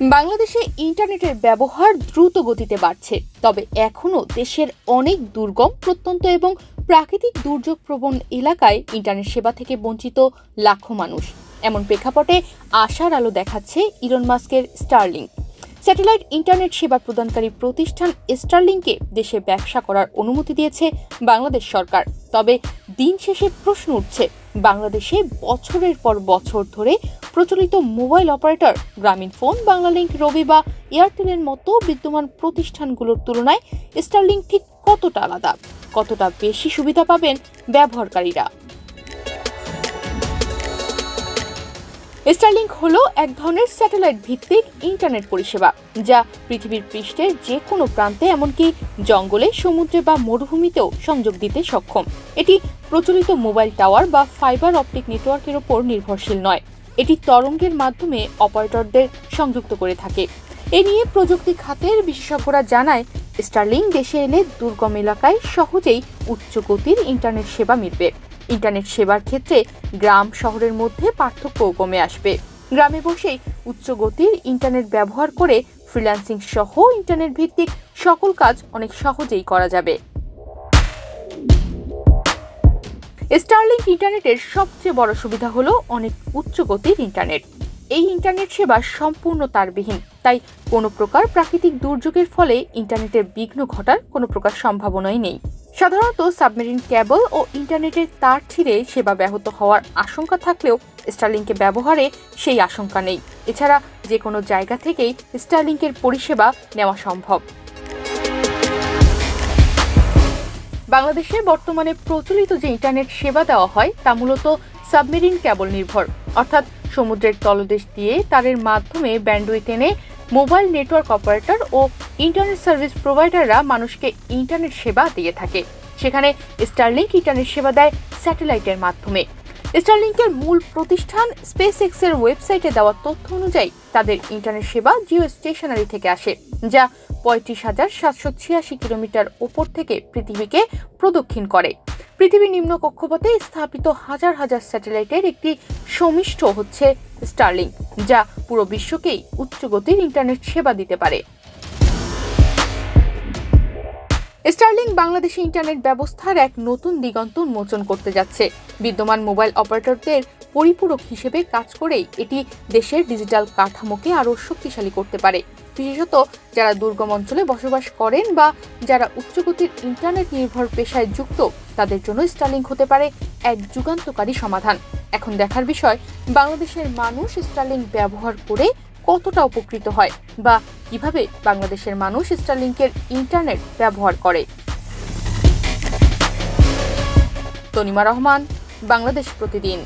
বাংলাদেশে ইন্টারনেটের ব্যবহার দ্রুত গতিতে বাড়ছে, তবে এখনও দেশের অনেক দুর্গম, প্রত্যন্ত এবং প্রাকৃতিক দুর্যোগ প্রবণ এলাকায় ইন্টারনেট সেবা থেকে বঞ্চিত লাখো মানুষ। এমন প্রেক্ষাপটে আশার আলো দেখাচ্ছে ইলন মাস্কের স্টারলিংক। স্যাটেলাইট ইন্টারনেট সেবা প্রদানকারী প্রতিষ্ঠান স্টারলিংকে দেশে ব্যবসা করার অনুমতি দিয়েছে বাংলাদেশ সরকার। তবে দিন শেষে প্রশ্ন উঠছে, বাংলাদেশে বছরের পর বছর ধরে প্রচলিত মোবাইল অপারেটর গ্রামীণফোন, বাংলালিংক, রবি বা এয়ারটেলের মতো বিদ্যমান প্রতিষ্ঠানগুলোর তুলনায় স্টারলিংক ঠিক কতটা আলাদা, কতটা বেশি সুবিধা পাবেন ব্যবহারকারীরা। স্টারলিংক হলো এক ধরনের স্যাটেলাইট ভিত্তিক ইন্টারনেট পরিষেবা, যা পৃথিবীর পৃষ্ঠের যে কোনো প্রান্তে, এমনকি জঙ্গলে, সমুদ্রে বা মরুভূমিতেও সংযোগ দিতে সক্ষম। এটি প্রচলিত মোবাইল টাওয়ার বা ফাইবার অপটিক নেটওয়ার্কের উপর নির্ভরশীল নয়। এটি তরঙ্গের মাধ্যমে অপারেটরদের সংযুক্ত করে থাকে। এ নিয়ে প্রযুক্তি খাতের বিশেষজ্ঞরা জানায়, স্টারলিংক দেশে এলে দুর্গম এলাকায় সহজেই উচ্চ গতির ইন্টারনেট সেবা মিলবে। ইন্টারনেট সেবার ক্ষেত্রে গ্রাম শহরের মধ্যে পার্থক্যও কমে আসবে। গ্রামে বসেই উচ্চ গতির ইন্টারনেট ব্যবহার করে ফ্রিল্যান্সিং সহ ইন্টারনেট ভিত্তিক সকল কাজ অনেক সহজেই করা যাবে। স্টারলিংক ইন্টারনেটের সবচেয়ে বড় সুবিধা হলো অনেক উচ্চ গতির ইন্টারনেট। এই ইন্টারনেট সেবা সম্পূর্ণ তারবিহীন, তাই কোনো প্রকার প্রাকৃতিক দুর্যোগের ফলে ইন্টারনেটের বিঘ্ন ঘটার কোনো প্রকার সম্ভাবনাই নেই। সাধারণত সাবমেরিন কেবল ও ইন্টারনেটের তার ছিঁড়ে সেবা ব্যাহত হওয়ার আশঙ্কা থাকলেও স্টারলিংকে ব্যবহারে সেই আশঙ্কা নেই। এছাড়া যে কোনো জায়গা থেকেই স্টারলিংকের পরিষেবা নেওয়া সম্ভব। বাংলাদেশে বর্তমানে প্রচলিত যে ইন্টারনেট সেবা দেওয়া হয় তা মূলত সাবমেরিন কেবল নির্ভর, অর্থাৎ সমুদ্রের তলদেশ দিয়ে তারের মাধ্যমে ব্যান্ডউইথ এনে মোবাইল নেটওয়ার্ক অপারেটর ও ইন্টারনেট সার্ভিস প্রোভাইডাররা মানুষকে ইন্টারনেট সেবা দিয়ে থাকে। সেখানে স্টারলিংক ইন্টারনেট সেবা দেয় স্যাটেলাইটের মাধ্যমে। স্টারলিংকের মূল প্রতিষ্ঠান স্পেসএক্স এর ওয়েবসাইটে দেওয়া তথ্য অনুযায়ী তাদের ইন্টারনেট সেবা জিও স্টেশনারি থেকে আসে, যা ৩৫,৭৮৬ কিলোমিটার ওপর থেকে পৃথিবীকে প্রদক্ষিণ করে। পৃথিবীর নিম্ন কক্ষপথে স্থাপিত হাজার হাজার স্যাটেলাইটের একটি সমিষ্ট হচ্ছে স্টারলিংক, যা পুরো বিশ্বকেই উচ্চ গতির ইন্টারনেট সেবা দিতে পারে। স্টারলিংক বাংলাদেশে ইন্টারনেট ব্যবস্থার এক নতুন দিগন্ত উন্মোচন করতে যাচ্ছে। বিদ্যমান মোবাইল অপারেটরদের পরিপূরক হিসেবে কাজ করেই এটি দেশের ডিজিটাল কাঠামোকে আরও শক্তিশালী করতে পারে। বিশেষত যারা দুর্গম অঞ্চলে বসবাস করেন বা যারা উচ্চগতির ইন্টারনেট নির্ভর পেশায় যুক্ত, তাদের জন্য স্টারলিংক হতে পারে এক যুগান্তকারী সমাধান। এখন দেখার বিষয়, বাংলাদেশের মানুষ স্টারলিংক ব্যবহার করে কতটা উপকৃত হয় বা কিভাবে বাংলাদেশের মানুষ স্টারলিংকের ইন্টারনেট ব্যবহার করে। তনিমা রহমান, বাংলাদেশ প্রতিদিন।